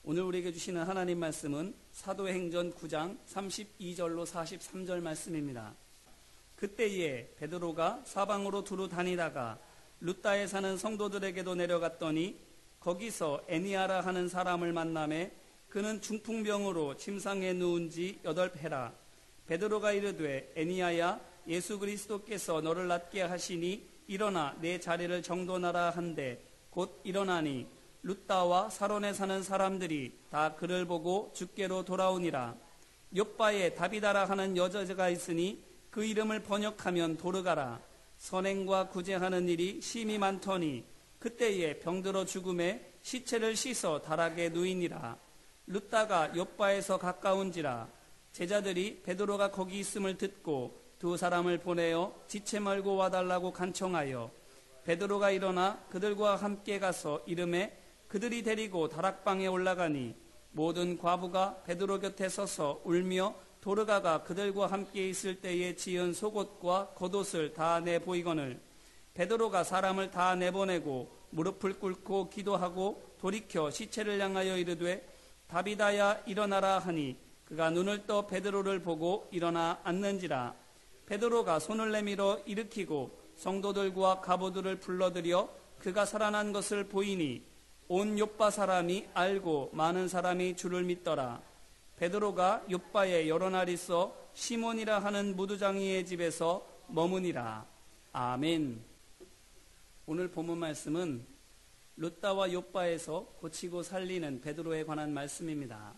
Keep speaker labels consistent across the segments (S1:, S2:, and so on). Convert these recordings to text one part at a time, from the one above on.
S1: 오늘 우리에게 주시는 하나님 말씀은 사도행전 9장 32절로 43절 말씀입니다. 그때에 베드로가 사방으로 두루 다니다가 룻다에 사는 성도들에게도 내려갔더니 거기서 애니아라 하는 사람을 만나매 그는 중풍병으로 침상에 누운 지 8해라. 베드로가 이르되 애니아야, 예수 그리스도께서 너를 낫게 하시니 일어나 내 자리를 정돈하라 한데 곧 일어나니 룻다와 사론에 사는 사람들이 다 그를 보고 주께로 돌아오니라. 욥바에 다비다라 하는 여자가 있으니 그 이름을 번역하면 도르가라. 선행과 구제하는 일이 심히 많더니 그때에 병들어 죽음에 시체를 씻어 다락에 누이니라. 룻다가 욥바에서 가까운지라. 제자들이 베드로가 거기 있음을 듣고 두 사람을 보내어 지체 말고 와달라고 간청하여 베드로가 일어나 그들과 함께 가서 이름에 그들이 데리고 다락방에 올라가니 모든 과부가 베드로 곁에 서서 울며 도르가가 그들과 함께 있을 때에 지은 속옷과 겉옷을 다 내보이거늘 베드로가 사람을 다 내보내고 무릎을 꿇고 기도하고 돌이켜 시체를 향하여 이르되 다비다야 일어나라 하니 그가 눈을 떠 베드로를 보고 일어나 앉는지라. 베드로가 손을 내밀어 일으키고 성도들과 가부들을 불러들여 그가 살아난 것을 보이니 온 욥바 사람이 알고 많은 사람이 주를 믿더라. 베드로가 욥바에 여러 날 있어 시몬이라 하는 무두장이의 집에서 머무니라. 아멘. 오늘 본문 말씀은 룻다와 욥바에서 고치고 살리는 베드로에 관한 말씀입니다.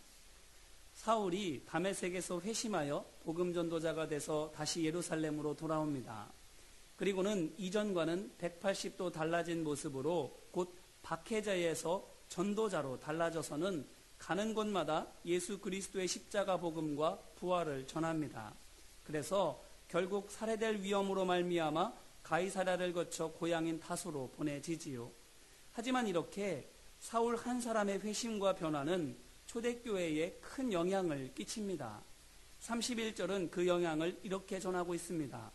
S1: 사울이 다메섹에서 회심하여 복음 전도자가 돼서 다시 예루살렘으로 돌아옵니다. 그리고는 이전과는 180도 달라진 모습으로 곧 박해자에서 전도자로 달라져서는 가는 곳마다 예수 그리스도의 십자가 복음과 부활을 전합니다. 그래서 결국 살해될 위험으로 말미암아 가이사랴를 거쳐 고향인 타소로 보내지지요. 하지만 이렇게 사울 한 사람의 회심과 변화는 초대교회에 큰 영향을 끼칩니다. 31절은 그 영향을 이렇게 전하고 있습니다.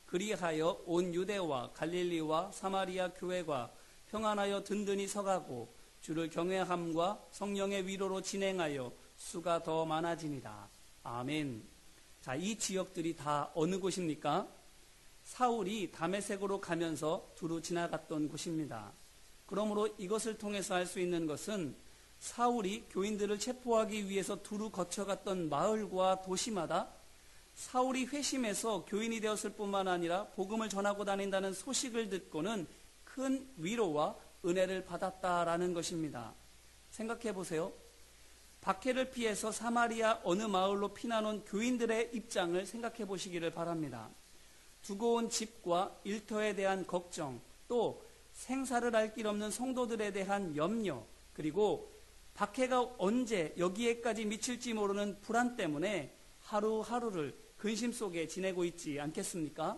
S1: 그리하여 온 유대와 갈릴리와 사마리아 교회가 평안하여 든든히 서가고 주를 경외함과 성령의 위로로 진행하여 수가 더 많아지니라. 아멘. 자, 이 지역들이 다 어느 곳입니까? 사울이 다메섹으로 가면서 두루 지나갔던 곳입니다. 그러므로 이것을 통해서 알 수 있는 것은 사울이 교인들을 체포하기 위해서 두루 거쳐갔던 마을과 도시마다 사울이 회심해서 교인이 되었을 뿐만 아니라 복음을 전하고 다닌다는 소식을 듣고는 큰 위로와 은혜를 받았다라는 것입니다. 생각해 보세요. 박해를 피해서 사마리아 어느 마을로 피난온 교인들의 입장을 생각해 보시기를 바랍니다. 두고 온 집과 일터에 대한 걱정, 또 생사를 알 길 없는 성도들에 대한 염려, 그리고 박해가 언제 여기에까지 미칠지 모르는 불안 때문에 하루하루를 근심 속에 지내고 있지 않겠습니까?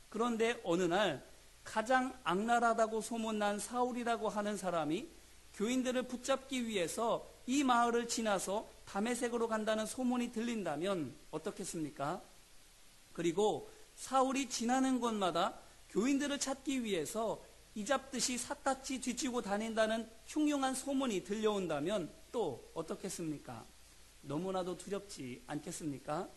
S1: 그런데 어느 날 가장 악랄하다고 소문난 사울이라고 하는 사람이 교인들을 붙잡기 위해서 이 마을을 지나서 다메섹으로 간다는 소문이 들린다면 어떻겠습니까? 그리고 사울이 지나는 곳마다 교인들을 찾기 위해서 이잡듯이 삿같이 뒤치고 다닌다는 흉흉한 소문이 들려온다면 또 어떻겠습니까? 너무나도 두렵지 않겠습니까?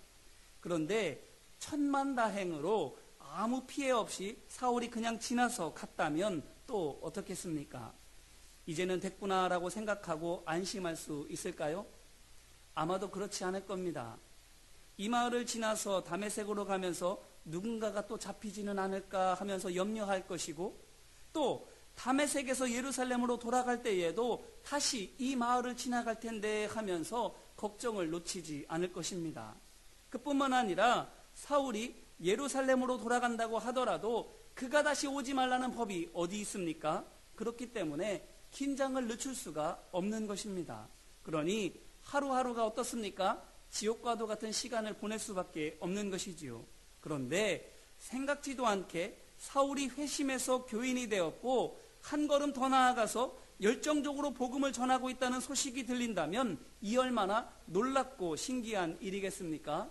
S1: 그런데 천만다행으로 아무 피해 없이 사울이 그냥 지나서 갔다면 또 어떻겠습니까? 이제는 됐구나라고 생각하고 안심할 수 있을까요? 아마도 그렇지 않을 겁니다. 이 마을을 지나서 다메섹으로 가면서 누군가가 또 잡히지는 않을까 하면서 염려할 것이고, 또 다메섹에서 예루살렘으로 돌아갈 때에도 다시 이 마을을 지나갈 텐데 하면서 걱정을 놓치지 않을 것입니다. 그뿐만 아니라 사울이 예루살렘으로 돌아간다고 하더라도 그가 다시 오지 말라는 법이 어디 있습니까? 그렇기 때문에 긴장을 늦출 수가 없는 것입니다. 그러니 하루하루가 어떻습니까? 지옥과도 같은 시간을 보낼 수밖에 없는 것이지요. 그런데 생각지도 않게 사울이 회심해서 교인이 되었고 한 걸음 더 나아가서 열정적으로 복음을 전하고 있다는 소식이 들린다면 이 얼마나 놀랍고 신기한 일이겠습니까?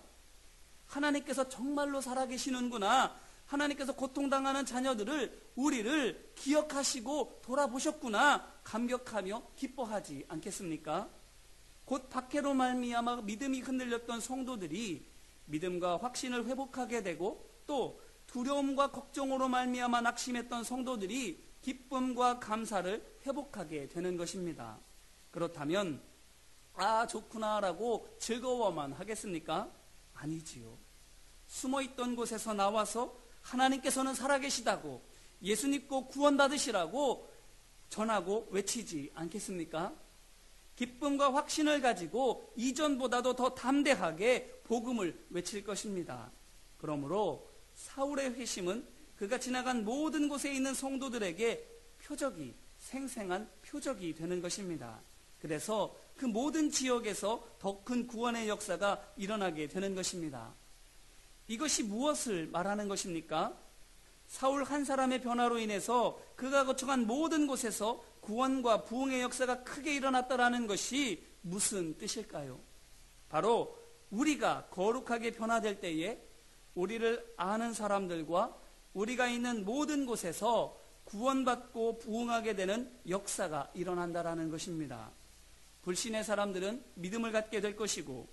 S1: 하나님께서 정말로 살아계시는구나, 하나님께서 고통당하는 자녀들을, 우리를 기억하시고 돌아보셨구나 감격하며 기뻐하지 않겠습니까? 곧 박해로 말미암아 믿음이 흔들렸던 성도들이 믿음과 확신을 회복하게 되고, 또 두려움과 걱정으로 말미암아 낙심했던 성도들이 기쁨과 감사를 회복하게 되는 것입니다. 그렇다면 좋구나라고 즐거워만 하겠습니까? 아니지요. 숨어있던 곳에서 나와서 하나님께서는 살아계시다고, 예수 믿고 구원받으시라고 전하고 외치지 않겠습니까? 기쁨과 확신을 가지고 이전보다도 더 담대하게 복음을 외칠 것입니다. 그러므로 사울의 회심은 그가 지나간 모든 곳에 있는 성도들에게 표적이, 생생한 표적이 되는 것입니다. 그래서 그 모든 지역에서 더 큰 구원의 역사가 일어나게 되는 것입니다. 이것이 무엇을 말하는 것입니까? 사울 한 사람의 변화로 인해서 그가 거쳐간 모든 곳에서 구원과 부흥의 역사가 크게 일어났다라는 것이 무슨 뜻일까요? 바로 우리가 거룩하게 변화될 때에 우리를 아는 사람들과 우리가 있는 모든 곳에서 구원받고 부흥하게 되는 역사가 일어난다라는 것입니다. 불신의 사람들은 믿음을 갖게 될 것이고,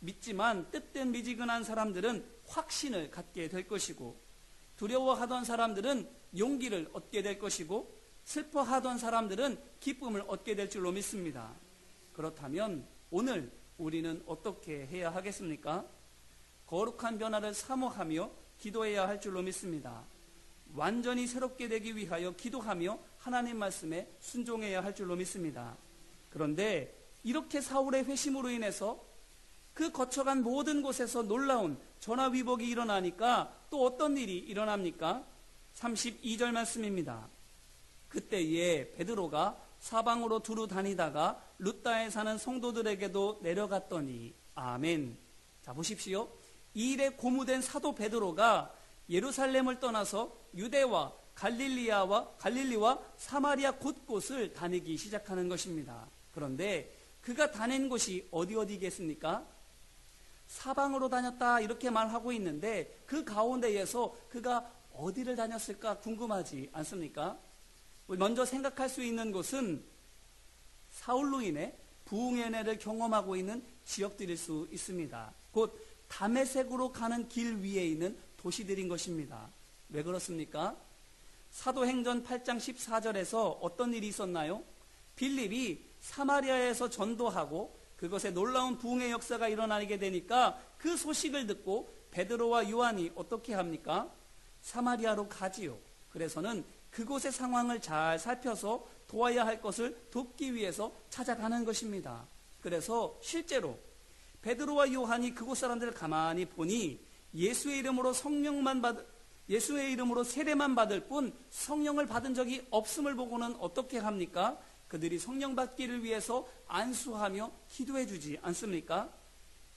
S1: 믿지만 뜻된 미지근한 사람들은 확신을 갖게 될 것이고, 두려워하던 사람들은 용기를 얻게 될 것이고, 슬퍼하던 사람들은 기쁨을 얻게 될 줄로 믿습니다. 그렇다면 오늘 우리는 어떻게 해야 하겠습니까? 거룩한 변화를 사모하며 기도해야 할 줄로 믿습니다. 완전히 새롭게 되기 위하여 기도하며 하나님 말씀에 순종해야 할 줄로 믿습니다. 그런데 이렇게 사울의 회심으로 인해서 그 거쳐간 모든 곳에서 놀라운 전화위복이 일어나니까 또 어떤 일이 일어납니까? 32절 말씀입니다. 그때에 베드로가 사방으로 두루 다니다가 룻다에 사는 성도들에게도 내려갔더니. 아멘. 자, 보십시오. 이 일에 고무된 사도 베드로가 예루살렘을 떠나서 유대와 갈릴리와 사마리아 곳곳을 다니기 시작하는 것입니다. 그런데 그가 다닌 곳이 어디겠습니까? 사방으로 다녔다 이렇게 말하고 있는데 그 가운데에서 그가 어디를 다녔을까 궁금하지 않습니까? 먼저 생각할 수 있는 곳은 사울로 인해 부흥의 은혜를 경험하고 있는 지역들일 수 있습니다. 곧 다메섹으로 가는 길 위에 있는 도시들인 것입니다. 왜 그렇습니까? 사도행전 8장 14절에서 어떤 일이 있었나요? 빌립이 사마리아에서 전도하고 그것에 놀라운 부흥의 역사가 일어나게 되니까 그 소식을 듣고 베드로와 요한이 어떻게 합니까? 사마리아로 가지요. 그래서는 그곳의 상황을 잘 살펴서 도와야 할 것을 돕기 위해서 찾아가는 것입니다. 그래서 실제로 베드로와 요한이 그곳 사람들을 가만히 보니 예수의 이름으로 세례만 받을 뿐 성령을 받은 적이 없음을 보고는 어떻게 합니까? 그들이 성령 받기를 위해서 안수하며 기도해 주지 않습니까?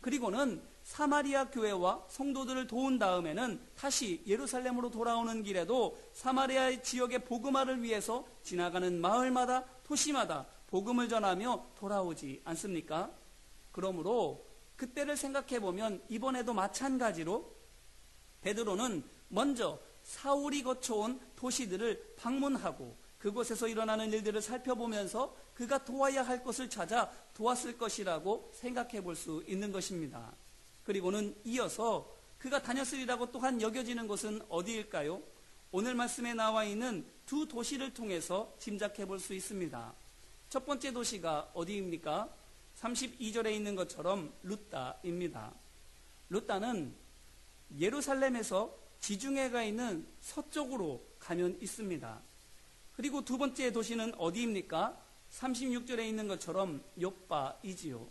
S1: 그리고는 사마리아 교회와 성도들을 도운 다음에는 다시 예루살렘으로 돌아오는 길에도 사마리아 지역의 복음화를 위해서 지나가는 마을마다 도시마다 복음을 전하며 돌아오지 않습니까? 그러므로 그때를 생각해 보면 이번에도 마찬가지로 베드로는 먼저 사울이 거쳐온 도시들을 방문하고 그곳에서 일어나는 일들을 살펴보면서 그가 도와야 할 것을 찾아 도왔을 것이라고 생각해 볼 수 있는 것입니다. 그리고는 이어서 그가 다녔으리라고 또한 여겨지는 곳은 어디일까요? 오늘 말씀에 나와 있는 두 도시를 통해서 짐작해 볼 수 있습니다. 첫 번째 도시가 어디입니까? 32절에 있는 것처럼 룻다입니다. 룻다는 예루살렘에서 지중해가 있는 서쪽으로 가면 있습니다. 그리고 두 번째 도시는 어디입니까? 36절에 있는 것처럼 욥바이지요.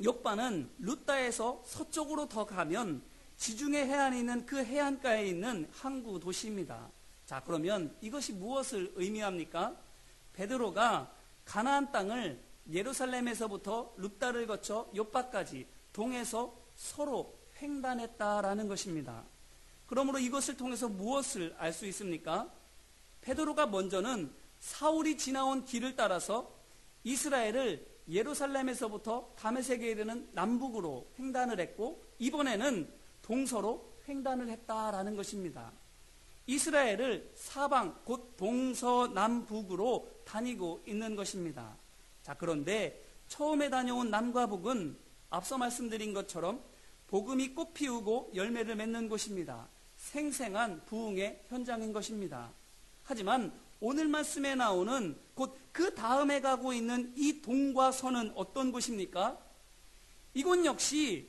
S1: 욥바는 룻다에서 서쪽으로 더 가면 지중해 해안에 있는 그 해안가에 있는 항구 도시입니다. 자, 그러면 이것이 무엇을 의미합니까? 베드로가 가나안 땅을 예루살렘에서부터 룻다를 거쳐 욥바까지 동해서 서로 횡단했다라는 것입니다. 그러므로 이것을 통해서 무엇을 알 수 있습니까? 베드로가 먼저는 사울이 지나온 길을 따라서 이스라엘을 예루살렘에서부터 다메섹에 이르는 남북으로 횡단을 했고, 이번에는 동서로 횡단을 했다라는 것입니다. 이스라엘을 사방 곧 동서남북으로 다니고 있는 것입니다. 자, 그런데 처음에 다녀온 남과 북은 앞서 말씀드린 것처럼 복음이 꽃 피우고 열매를 맺는 곳입니다. 생생한 부흥의 현장인 것입니다. 하지만 오늘 말씀에 나오는 곧 그 다음에 가고 있는 이 동과 서는 어떤 곳입니까? 이곳 역시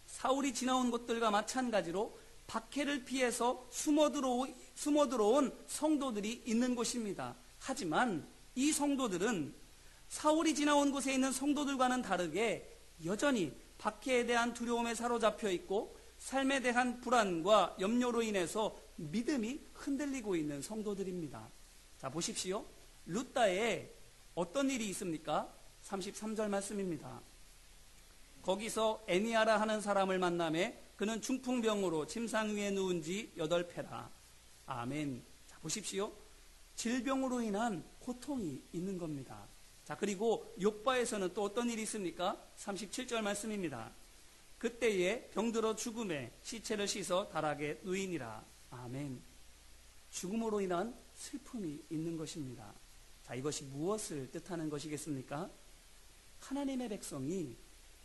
S1: 사울이 지나온 곳들과 마찬가지로 박해를 피해서 숨어 들어온 성도들이 있는 곳입니다. 하지만 이 성도들은 사울이 지나온 곳에 있는 성도들과는 다르게 여전히 박해에 대한 두려움에 사로잡혀 있고 삶에 대한 불안과 염려로 인해서 믿음이 흔들리고 있는 성도들입니다. 자, 보십시오. 룻다에 어떤 일이 있습니까? 33절 말씀입니다. 거기서 애니아라 하는 사람을 만나매 그는 중풍병으로 침상 위에 누운 지 8패라. 아멘. 자, 보십시오. 질병으로 인한 고통이 있는 겁니다. 자, 그리고 욥바에서는 또 어떤 일이 있습니까? 37절 말씀입니다. 그때에 병들어 죽음에 시체를 씻어 다락에 누이니라. 아멘. 죽음으로 인한 슬픔이 있는 것입니다. 자, 이것이 무엇을 뜻하는 것이겠습니까? 하나님의 백성이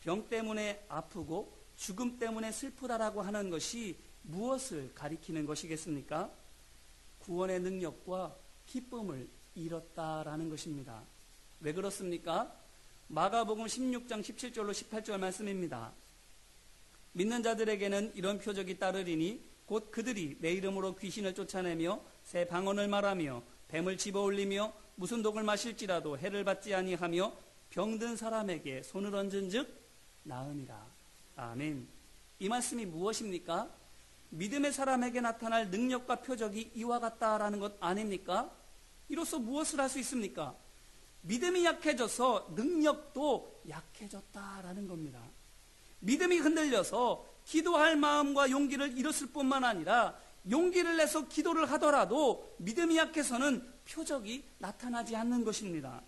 S1: 병 때문에 아프고 죽음 때문에 슬프다라고 하는 것이 무엇을 가리키는 것이겠습니까? 구원의 능력과 기쁨을 잃었다라는 것입니다. 왜 그렇습니까? 마가복음 16장 17절로 18절 말씀입니다. 믿는 자들에게는 이런 표적이 따르리니 곧 그들이 내 이름으로 귀신을 쫓아내며 새 방언을 말하며 뱀을 집어올리며 무슨 독을 마실지라도 해를 받지 아니하며 병든 사람에게 손을 얹은 즉 나으니라. 아멘. 이 말씀이 무엇입니까? 믿음의 사람에게 나타날 능력과 표적이 이와 같다라는 것 아닙니까? 이로써 무엇을 할 수 있습니까? 믿음이 약해져서 능력도 약해졌다라는 겁니다. 믿음이 흔들려서 기도할 마음과 용기를 잃었을 뿐만 아니라 용기를 내서 기도를 하더라도 믿음이 약해서는 표적이 나타나지 않는 것입니다.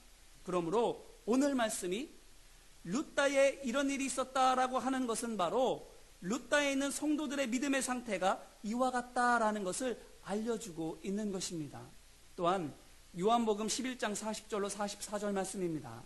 S1: 그러므로 오늘 말씀이 룻다에 이런 일이 있었다라고 하는 것은 바로 룻다에 있는 성도들의 믿음의 상태가 이와 같다라는 것을 알려주고 있는 것입니다. 또한 요한복음 11장 40절로 44절 말씀입니다.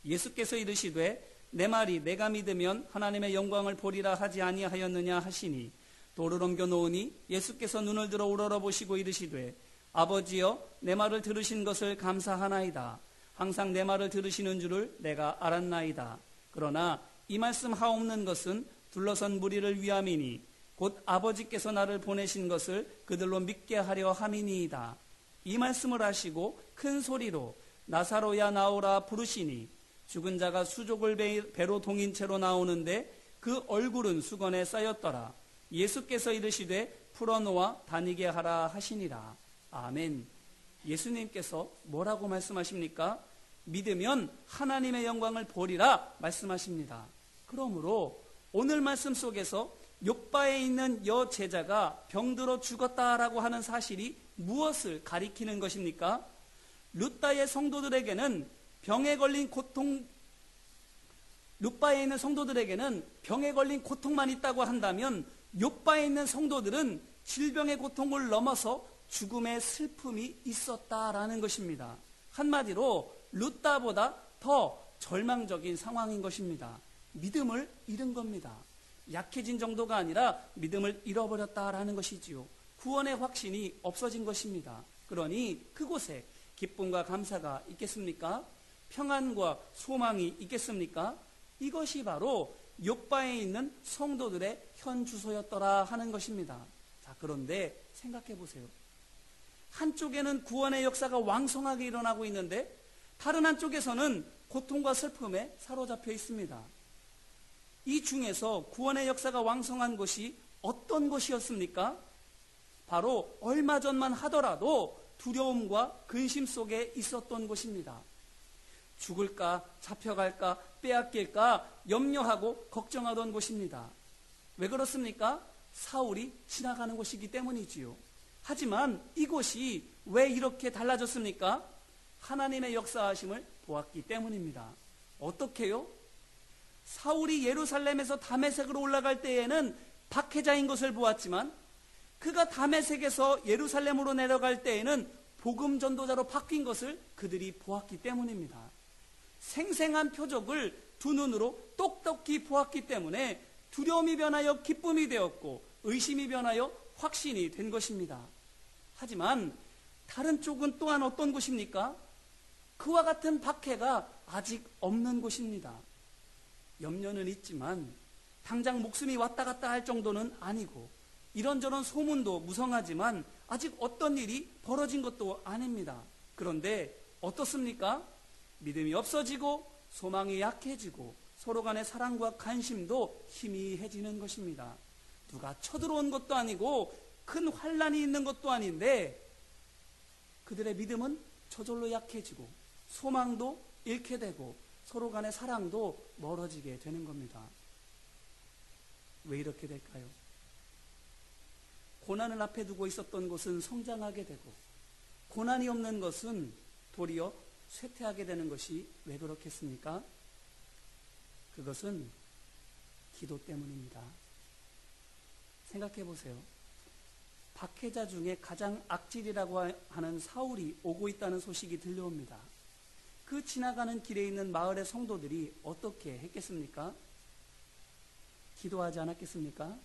S1: 예수께서 이르시되 내 말이 내가 믿으면 하나님의 영광을 보리라 하지 아니하였느냐 하시니 돌을 옮겨 놓으니 예수께서 눈을 들어 우러러보시고 이르시되 아버지여 내 말을 들으신 것을 감사하나이다. 항상 내 말을 들으시는 줄을 내가 알았나이다. 그러나 이 말씀 하옵는 것은 둘러선 무리를 위함이니 곧 아버지께서 나를 보내신 것을 그들로 믿게 하려 함이니이다. 이 말씀을 하시고 큰 소리로 나사로야 나오라 부르시니 죽은 자가 수족을 배로 동인 채로 나오는데 그 얼굴은 수건에 쌓였더라. 예수께서 이르시되 풀어놓아 다니게 하라 하시니라. 아멘. 예수님께서 뭐라고 말씀하십니까? 믿으면 하나님의 영광을 보리라 말씀하십니다. 그러므로 오늘 말씀 속에서 욥바에 있는 여제자가 병들어 죽었다라고 하는 사실이 무엇을 가리키는 것입니까? 룻다의 성도들에게는 룻바에 있는 성도들에게는 병에 걸린 고통만 있다고 한다면 욥바에 있는 성도들은 질병의 고통을 넘어서 죽음의 슬픔이 있었다라는 것입니다. 한마디로 룻다보다 더 절망적인 상황인 것입니다. 믿음을 잃은 겁니다. 약해진 정도가 아니라 믿음을 잃어버렸다라는 것이지요. 구원의 확신이 없어진 것입니다. 그러니 그곳에 기쁨과 감사가 있겠습니까? 평안과 소망이 있겠습니까? 이것이 바로 욥바에 있는 성도들의 현 주소였더라 하는 것입니다. 자, 그런데 생각해 보세요. 한쪽에는 구원의 역사가 왕성하게 일어나고 있는데 다른 한쪽에서는 고통과 슬픔에 사로잡혀 있습니다. 이 중에서 구원의 역사가 왕성한 것이 어떤 것이었습니까? 바로 얼마 전만 하더라도 두려움과 근심 속에 있었던 것입니다. 죽을까, 잡혀갈까, 빼앗길까 염려하고 걱정하던 곳입니다. 왜 그렇습니까? 사울이 지나가는 곳이기 때문이지요. 하지만 이곳이 왜 이렇게 달라졌습니까? 하나님의 역사하심을 보았기 때문입니다. 어떻게요? 사울이 예루살렘에서 다메섹으로 올라갈 때에는 박해자인 것을 보았지만 그가 다메섹에서 예루살렘으로 내려갈 때에는 복음 전도자로 바뀐 것을 그들이 보았기 때문입니다. 생생한 표적을 두 눈으로 똑똑히 보았기 때문에 두려움이 변하여 기쁨이 되었고 의심이 변하여 확신이 된 것입니다. 하지만 다른 쪽은 또한 어떤 곳입니까? 그와 같은 박해가 아직 없는 곳입니다. 염려는 있지만 당장 목숨이 왔다 갔다 할 정도는 아니고 이런저런 소문도 무성하지만 아직 어떤 일이 벌어진 것도 아닙니다. 그런데 어떻습니까? 믿음이 없어지고 소망이 약해지고 서로 간의 사랑과 관심도 희미해지는 것입니다. 누가 쳐들어온 것도 아니고 큰 환란이 있는 것도 아닌데 그들의 믿음은 저절로 약해지고 소망도 잃게 되고 서로 간의 사랑도 멀어지게 되는 겁니다. 왜 이렇게 될까요? 고난을 앞에 두고 있었던 것은 성장하게 되고 고난이 없는 것은 도리어 쇠퇴하게 되는 것이 왜 그렇겠습니까? 그것은 기도 때문입니다. 생각해 보세요. 박해자 중에 가장 악질이라고 하는 사울이 오고 있다는 소식이 들려옵니다. 그 지나가는 길에 있는 마을의 성도들이 어떻게 했겠습니까? 기도하지 않았겠습니까?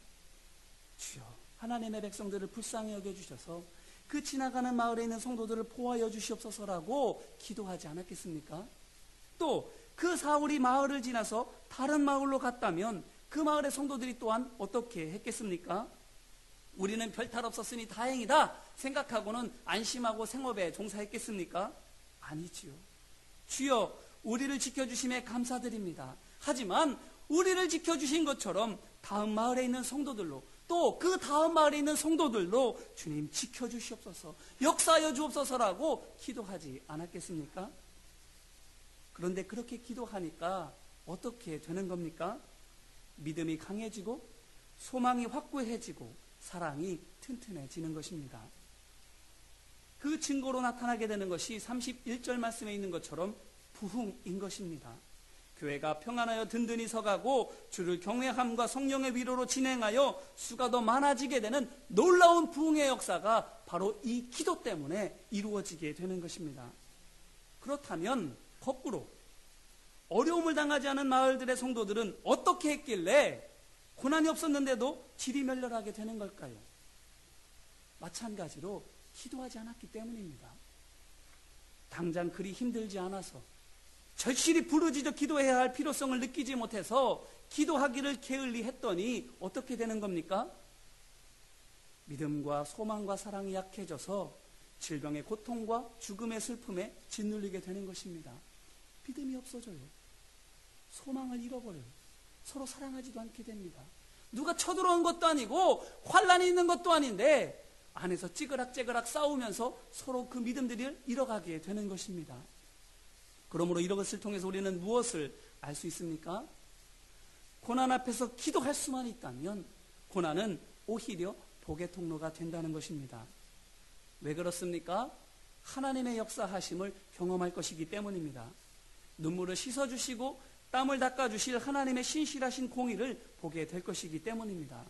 S1: 주여, 하나님의 백성들을 불쌍히 여겨주셔서 그 지나가는 마을에 있는 성도들을 보호하여 주시옵소서라고 기도하지 않았겠습니까? 또 그 사울이 마을을 지나서 다른 마을로 갔다면 그 마을의 성도들이 또한 어떻게 했겠습니까? 우리는 별탈 없었으니 다행이다 생각하고는 안심하고 생업에 종사했겠습니까? 아니지요. 주여, 우리를 지켜주심에 감사드립니다. 하지만 우리를 지켜주신 것처럼 다음 마을에 있는 성도들로 또 그 다음 마을에 있는 성도들로 주님 지켜주시옵소서, 역사하여 주옵소서라고 기도하지 않았겠습니까? 그런데 그렇게 기도하니까 어떻게 되는 겁니까? 믿음이 강해지고 소망이 확고해지고 사랑이 튼튼해지는 것입니다. 그 증거로 나타나게 되는 것이 31절 말씀에 있는 것처럼 부흥인 것입니다. 교회가 평안하여 든든히 서가고 주를 경외함과 성령의 위로로 진행하여 수가 더 많아지게 되는 놀라운 부흥의 역사가 바로 이 기도 때문에 이루어지게 되는 것입니다. 그렇다면 거꾸로 어려움을 당하지 않은 마을들의 성도들은 어떻게 했길래 고난이 없었는데도 지리멸렬하게 되는 걸까요? 마찬가지로 기도하지 않았기 때문입니다. 당장 그리 힘들지 않아서 절실히 부르짖어 기도해야 할 필요성을 느끼지 못해서 기도하기를 게을리 했더니 어떻게 되는 겁니까? 믿음과 소망과 사랑이 약해져서 질병의 고통과 죽음의 슬픔에 짓눌리게 되는 것입니다. 믿음이 없어져요. 소망을 잃어버려요. 서로 사랑하지도 않게 됩니다. 누가 쳐들어온 것도 아니고 환란이 있는 것도 아닌데 안에서 찌그락찌그락 싸우면서 서로 그 믿음들을 잃어가게 되는 것입니다. 그러므로 이것을 통해서 우리는 무엇을 알 수 있습니까? 고난 앞에서 기도할 수만 있다면 고난은 오히려 복의 통로가 된다는 것입니다. 왜 그렇습니까? 하나님의 역사하심을 경험할 것이기 때문입니다. 눈물을 씻어주시고 땀을 닦아주실 하나님의 신실하신 공의를 보게 될 것이기 때문입니다.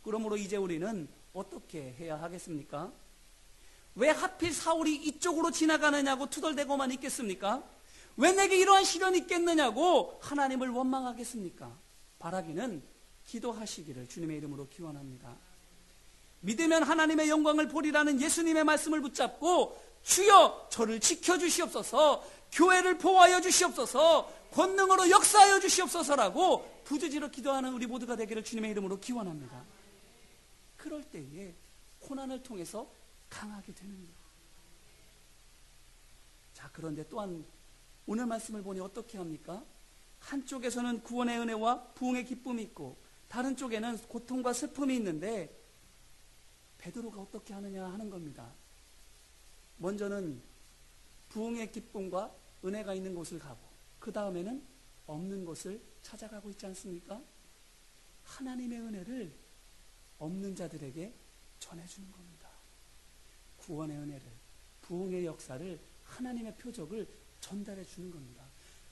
S1: 그러므로 이제 우리는 어떻게 해야 하겠습니까? 왜 하필 사울이 이쪽으로 지나가느냐고 투덜대고만 있겠습니까? 왜 내게 이러한 시련이 있겠느냐고 하나님을 원망하겠습니까? 바라기는 기도하시기를 주님의 이름으로 기원합니다. 믿으면 하나님의 영광을 보리라는 예수님의 말씀을 붙잡고 주여 저를 지켜주시옵소서, 교회를 보호하여 주시옵소서, 권능으로 역사하여 주시옵소서라고 부르짖어 기도하는 우리 모두가 되기를 주님의 이름으로 기원합니다. 그럴 때에 고난을 통해서 강하게 되는 거예요. 자, 그런데 또한 오늘 말씀을 보니 어떻게 합니까? 한쪽에서는 구원의 은혜와 부흥의 기쁨이 있고 다른 쪽에는 고통과 슬픔이 있는데 베드로가 어떻게 하느냐 하는 겁니다. 먼저는 부흥의 기쁨과 은혜가 있는 곳을 가고 그 다음에는 없는 곳을 찾아가고 있지 않습니까? 하나님의 은혜를 없는 자들에게 전해주는 겁니다. 구원의 은혜를, 부흥의 역사를, 하나님의 표적을 전달해 주는 겁니다.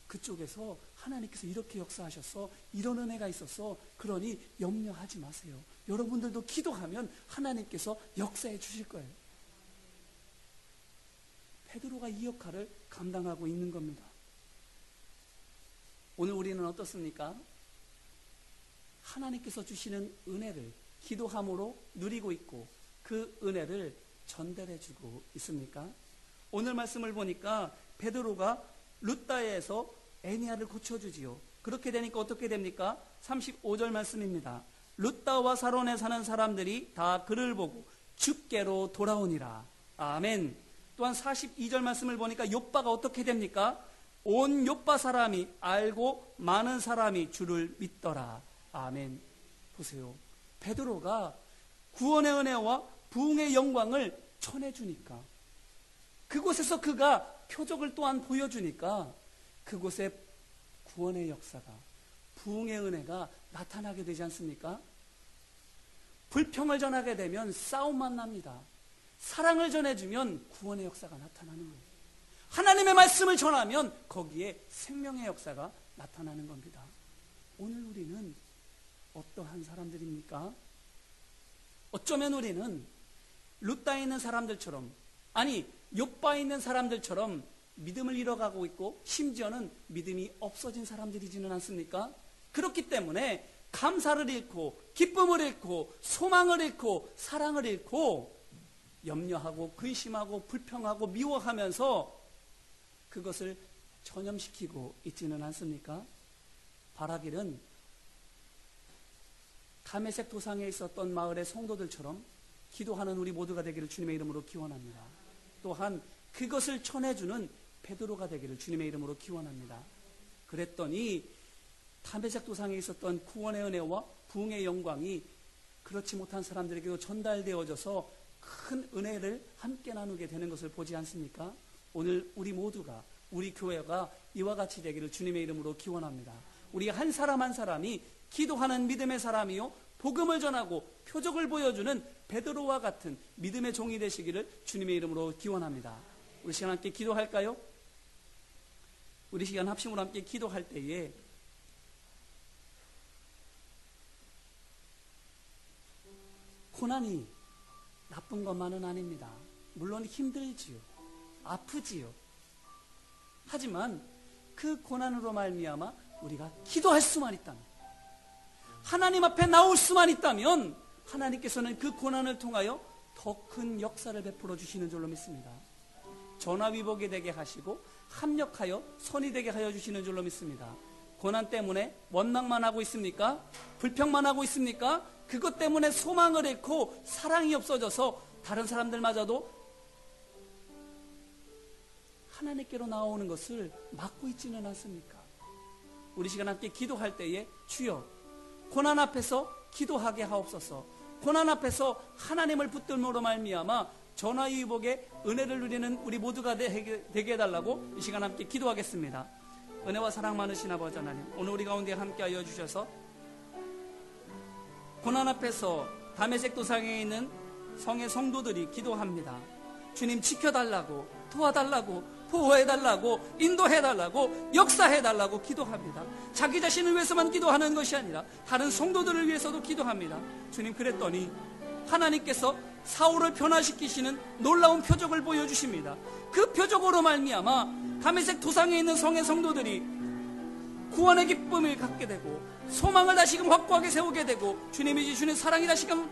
S1: 그쪽에서 하나님께서 이렇게 역사하셔서 이런 은혜가 있어서 그러니 염려하지 마세요. 여러분들도 기도하면 하나님께서 역사해 주실 거예요. 베드로가 이 역할을 감당하고 있는 겁니다. 오늘 우리는 어떻습니까? 하나님께서 주시는 은혜를 기도함으로 누리고 있고 그 은혜를 전달해 주고 있습니까? 오늘 말씀을 보니까 베드로가 룻다에서 에니야를 고쳐주지요. 그렇게 되니까 어떻게 됩니까? 35절 말씀입니다. 룻다와 사론에 사는 사람들이 다 그를 보고 주께로 돌아오니라. 아멘. 또한 42절 말씀을 보니까 욥바가 어떻게 됩니까? 온 욥바 사람이 알고 많은 사람이 주를 믿더라. 아멘. 보세요. 베드로가 구원의 은혜와 부흥의 영광을 전해주니까, 그곳에서 그가 표적을 또한 보여주니까 그곳에 구원의 역사가, 부흥의 은혜가 나타나게 되지 않습니까? 불평을 전하게 되면 싸움만 납니다. 사랑을 전해주면 구원의 역사가 나타나는 거예요. 하나님의 말씀을 전하면 거기에 생명의 역사가 나타나는 겁니다. 오늘 우리는 어떠한 사람들입니까? 어쩌면 우리는 룻다에 있는 사람들처럼, 아니 욥바에 있는 사람들처럼 믿음을 잃어가고 있고 심지어는 믿음이 없어진 사람들이지는 않습니까? 그렇기 때문에 감사를 잃고 기쁨을 잃고 소망을 잃고 사랑을 잃고 염려하고 근심하고 불평하고 미워하면서 그것을 전염시키고 있지는 않습니까? 바라기는 다메섹 도상에 있었던 마을의 성도들처럼 기도하는 우리 모두가 되기를 주님의 이름으로 기원합니다. 또한 그것을 전해주는 베드로가 되기를 주님의 이름으로 기원합니다. 그랬더니 다메섹 도상에 있었던 구원의 은혜와 부흥의 영광이 그렇지 못한 사람들에게도 전달되어져서 큰 은혜를 함께 나누게 되는 것을 보지 않습니까? 오늘 우리 모두가, 우리 교회가 이와 같이 되기를 주님의 이름으로 기원합니다. 우리 한 사람 한 사람이 기도하는 믿음의 사람이요 복음을 전하고 표적을 보여주는 베드로와 같은 믿음의 종이 되시기를 주님의 이름으로 기원합니다. 우리 시간 함께 기도할까요? 우리 시간 합심으로 함께 기도할 때에 고난이 나쁜 것만은 아닙니다. 물론 힘들지요, 아프지요. 하지만 그 고난으로 말미암아 우리가 기도할 수만 있다면, 하나님 앞에 나올 수만 있다면 하나님께서는 그 고난을 통하여 더 큰 역사를 베풀어 주시는 줄로 믿습니다. 전화위복이 되게 하시고 합력하여 선이 되게 하여 주시는 줄로 믿습니다. 고난 때문에 원망만 하고 있습니까? 불평만 하고 있습니까? 그것 때문에 소망을 잃고 사랑이 없어져서 다른 사람들마저도 하나님께로 나오는 것을 막고 있지는 않습니까? 우리 시간 함께 기도할 때에 주여 고난 앞에서 기도하게 하옵소서. 고난 앞에서 하나님을 붙들므로 말미암아 전화위복의 은혜를 누리는 우리 모두가 되게 해달라고 이 시간 함께 기도하겠습니다. 은혜와 사랑 많으신 아버지 하나님, 오늘 우리 가운데 함께하여 주셔서 고난 앞에서 다메섹 도상에 있는 성의 성도들이 기도합니다. 주님 지켜달라고, 도와달라고, 보호해달라고, 인도해달라고, 역사해달라고 기도합니다. 자기 자신을 위해서만 기도하는 것이 아니라 다른 성도들을 위해서도 기도합니다. 주님, 그랬더니 하나님께서 사울을 변화시키시는 놀라운 표적을 보여주십니다. 그 표적으로 말미암아 다메섹 도상에 있는 성의 성도들이 구원의 기쁨을 갖게 되고 소망을 다시금 확고하게 세우게 되고 주님이 주시는 사랑이 다시금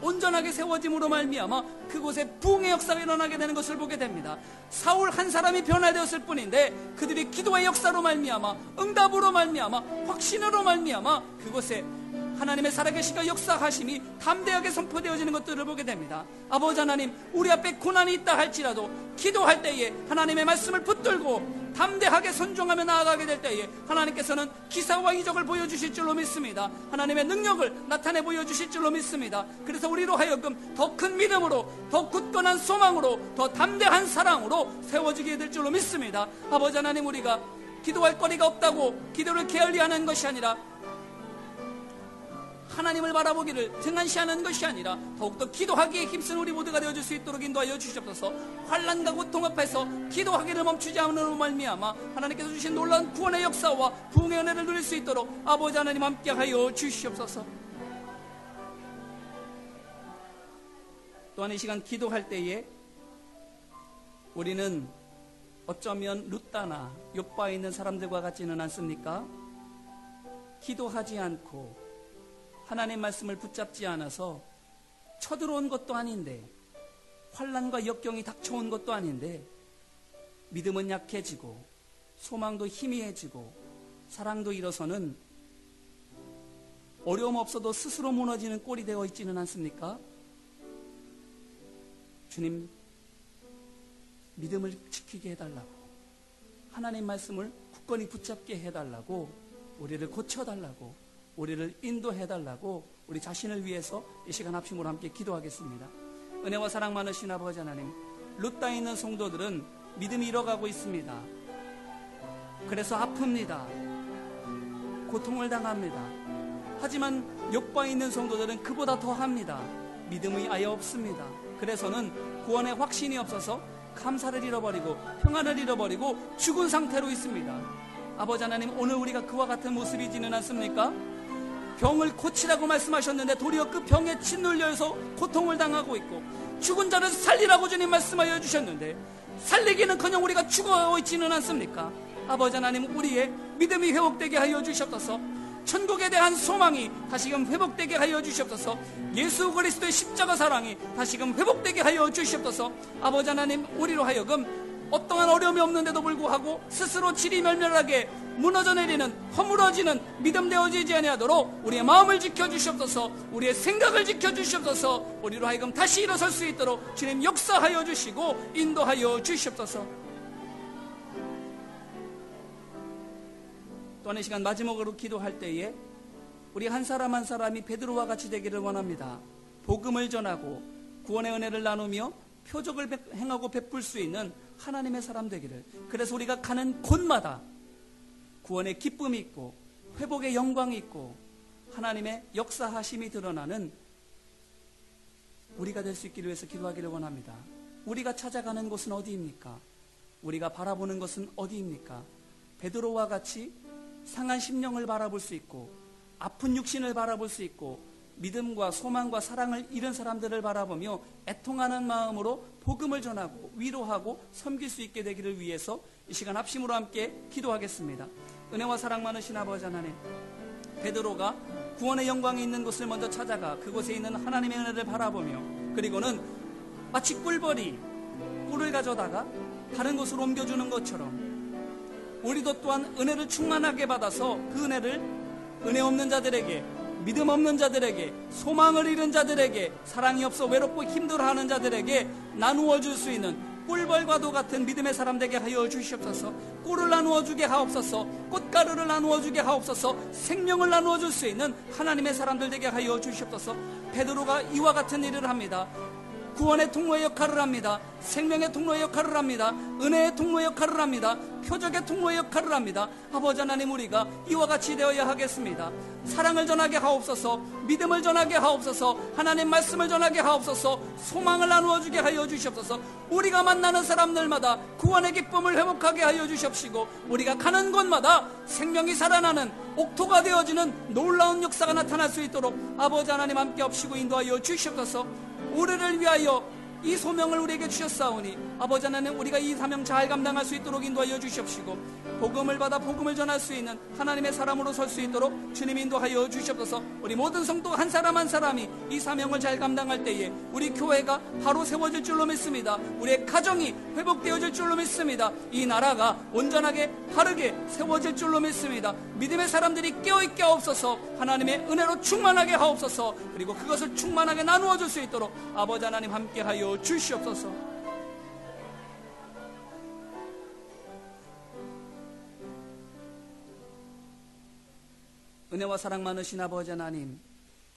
S1: 온전하게 세워짐으로 말미암아 그곳에 부흥의 역사가 일어나게 되는 것을 보게 됩니다. 사울 한 사람이 변화되었을 뿐인데 그들이 기도의 역사로 말미암아, 응답으로 말미암아, 확신으로 말미암아 그곳에 하나님의 살아계시가 역사하심이 담대하게 선포되어지는 것들을 보게 됩니다. 아버지 하나님, 우리 앞에 고난이 있다 할지라도 기도할 때에 하나님의 말씀을 붙들고 담대하게 순종하며 나아가게 될 때에 하나님께서는 기사와 이적을 보여주실 줄로 믿습니다. 하나님의 능력을 나타내 보여주실 줄로 믿습니다. 그래서 우리로 하여금 더 큰 믿음으로, 더 굳건한 소망으로, 더 담대한 사랑으로 세워지게 될 줄로 믿습니다. 아버지 하나님, 우리가 기도할 거리가 없다고 기도를 게을리하는 것이 아니라 하나님을 바라보기를 등한시하는 것이 아니라 더욱더 기도하기에 힘쓴 우리 모두가 되어줄 수 있도록 인도하여 주시옵소서. 환난과 고통 앞에서 기도하기를 멈추지 않으로 말미암아 하나님께서 주신 놀라운 구원의 역사와 부흥의 은혜를 누릴 수 있도록 아버지 하나님 함께하여 주시옵소서. 또한 이 시간 기도할 때에 우리는 어쩌면 룻다나 욥바에 있는 사람들과 같지는 않습니까? 기도하지 않고 하나님 말씀을 붙잡지 않아서 쳐들어온 것도 아닌데, 환난과 역경이 닥쳐온 것도 아닌데 믿음은 약해지고 소망도 희미해지고 사랑도 일어서는 어려움 없어도 스스로 무너지는 꼴이 되어 있지는 않습니까? 주님, 믿음을 지키게 해달라고, 하나님 말씀을 굳건히 붙잡게 해달라고, 우리를 고쳐달라고, 우리를 인도해달라고 우리 자신을 위해서 이 시간 합심으로 함께 기도하겠습니다. 은혜와 사랑 많으신 아버지 하나님, 룻다에 있는 성도들은 믿음이 잃어가고 있습니다. 그래서 아픕니다. 고통을 당합니다. 하지만 욥바에 있는 성도들은 그보다 더합니다. 믿음이 아예 없습니다. 그래서는 구원의 확신이 없어서 감사를 잃어버리고 평안을 잃어버리고 죽은 상태로 있습니다. 아버지 하나님, 오늘 우리가 그와 같은 모습이지는 않습니까? 병을 고치라고 말씀하셨는데 도리어 그 병에 짓눌려서 고통을 당하고 있고, 죽은 자를 살리라고 주님 말씀하여 주셨는데 살리기는커녕 우리가 죽어 있지는 않습니까? 아버지 하나님, 우리의 믿음이 회복되게 하여 주시옵소서. 천국에 대한 소망이 다시금 회복되게 하여 주시옵소서. 예수 그리스도의 십자가 사랑이 다시금 회복되게 하여 주시옵소서. 아버지 하나님, 우리로 하여금 어떠한 어려움이 없는데도 불구하고 스스로 질이 멸멸하게 무너져 내리는 허물어지는 믿음 되어지지 아니하도록 우리의 마음을 지켜주시옵소서. 우리의 생각을 지켜주시옵소서. 우리로 하여금 다시 일어설 수 있도록 주님 역사하여 주시고 인도하여 주시옵소서. 또한 이 시간 마지막으로 기도할 때에 우리 한 사람 한 사람이 베드로와 같이 되기를 원합니다. 복음을 전하고 구원의 은혜를 나누며 표적을 행하고 베풀 수 있는 하나님의 사람 되기를. 그래서 우리가 가는 곳마다 구원의 기쁨이 있고 회복의 영광이 있고 하나님의 역사하심이 드러나는 우리가 될 수 있기를 위해서 기도하기를 원합니다. 우리가 찾아가는 곳은 어디입니까? 우리가 바라보는 것은 어디입니까? 베드로와 같이 상한 심령을 바라볼 수 있고 아픈 육신을 바라볼 수 있고 믿음과 소망과 사랑을 잃은 사람들을 바라보며 애통하는 마음으로 복음을 전하고 위로하고 섬길 수 있게 되기를 위해서 이 시간 합심으로 함께 기도하겠습니다. 은혜와 사랑 많으신 아버지 하나님, 베드로가 구원의 영광이 있는 곳을 먼저 찾아가 그곳에 있는 하나님의 은혜를 바라보며, 그리고는 마치 꿀벌이 꿀을 가져다가 다른 곳으로 옮겨주는 것처럼 우리도 또한 은혜를 충만하게 받아서 그 은혜를 은혜 없는 자들에게, 믿음 없는 자들에게, 소망을 잃은 자들에게, 사랑이 없어 외롭고 힘들어하는 자들에게 나누어 줄 수 있는 꿀벌과도 같은 믿음의 사람 되게 하여 주시옵소서. 꿀을 나누어 주게 하옵소서. 꽃가루를 나누어 주게 하옵소서. 생명을 나누어 줄 수 있는 하나님의 사람들 되게 하여 주시옵소서. 베드로가 이와 같은 일을 합니다. 구원의 통로의 역할을 합니다. 생명의 통로의 역할을 합니다. 은혜의 통로의 역할을 합니다. 표적의 통로의 역할을 합니다. 아버지 하나님, 우리가 이와 같이 되어야 하겠습니다. 사랑을 전하게 하옵소서. 믿음을 전하게 하옵소서. 하나님 말씀을 전하게 하옵소서. 소망을 나누어주게 하여 주시옵소서. 우리가 만나는 사람들마다 구원의 기쁨을 회복하게 하여 주시옵시고, 우리가 가는 곳마다 생명이 살아나는 옥토가 되어지는 놀라운 역사가 나타날 수 있도록 아버지 하나님 함께 없이고 인도하여 주시옵소서. 우리를 위하여 이 소명을 우리에게 주셨사오니 아버지 하나님, 우리가 이 사명 잘 감당할 수 있도록 인도하여 주시옵시고, 복음을 받아 복음을 전할 수 있는 하나님의 사람으로 설 수 있도록 주님 인도하여 주시옵소서. 우리 모든 성도 한 사람 한 사람이 이 사명을 잘 감당할 때에 우리 교회가 바로 세워질 줄로 믿습니다. 우리의 가정이 회복되어질 줄로 믿습니다. 이 나라가 온전하게 바르게 세워질 줄로 믿습니다. 믿음의 사람들이 깨어있게 하옵소서. 하나님의 은혜로 충만하게 하옵소서. 그리고 그것을 충만하게 나누어 줄 수 있도록 아버지 하나님 함께하여 주시옵소서. 은혜와 사랑 많으신 아버지 하나님,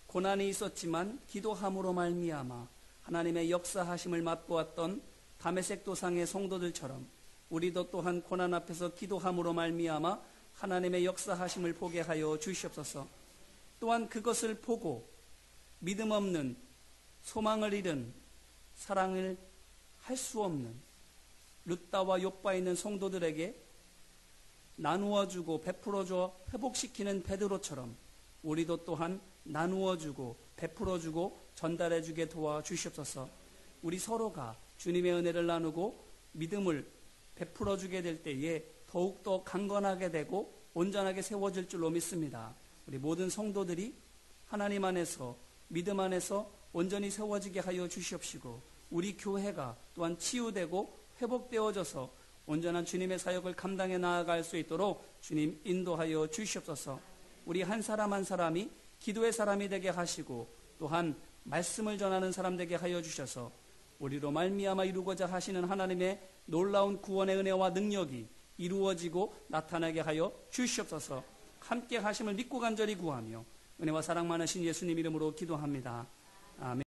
S1: 고난이 있었지만 기도함으로 말미암아 하나님의 역사하심을 맛보았던 다메섹 도상의 성도들처럼 우리도 또한 고난 앞에서 기도함으로 말미암아 하나님의 역사하심을 보게 하여 주시옵소서. 또한 그것을 보고 믿음 없는, 소망을 잃은, 사랑을 할 수 없는 룻다와 욥바에 있는 성도들에게 나누어주고 베풀어줘 회복시키는 베드로처럼 우리도 또한 나누어주고 베풀어주고 전달해주게 도와주시옵소서. 우리 서로가 주님의 은혜를 나누고 믿음을 베풀어주게 될 때에 더욱더 강건하게 되고 온전하게 세워질 줄로 믿습니다. 우리 모든 성도들이 하나님 안에서 믿음 안에서 온전히 세워지게 하여 주시옵시고 우리 교회가 또한 치유되고 회복되어져서 온전한 주님의 사역을 감당해 나아갈 수 있도록 주님 인도하여 주시옵소서. 우리 한 사람 한 사람이 기도의 사람이 되게 하시고 또한 말씀을 전하는 사람 되게 하여 주셔서 우리로 말미암아 이루고자 하시는 하나님의 놀라운 구원의 은혜와 능력이 이루어지고 나타나게 하여 주시옵소서. 함께 하심을 믿고 간절히 구하며 은혜와 사랑 많으신 예수님 이름으로 기도합니다. 아멘.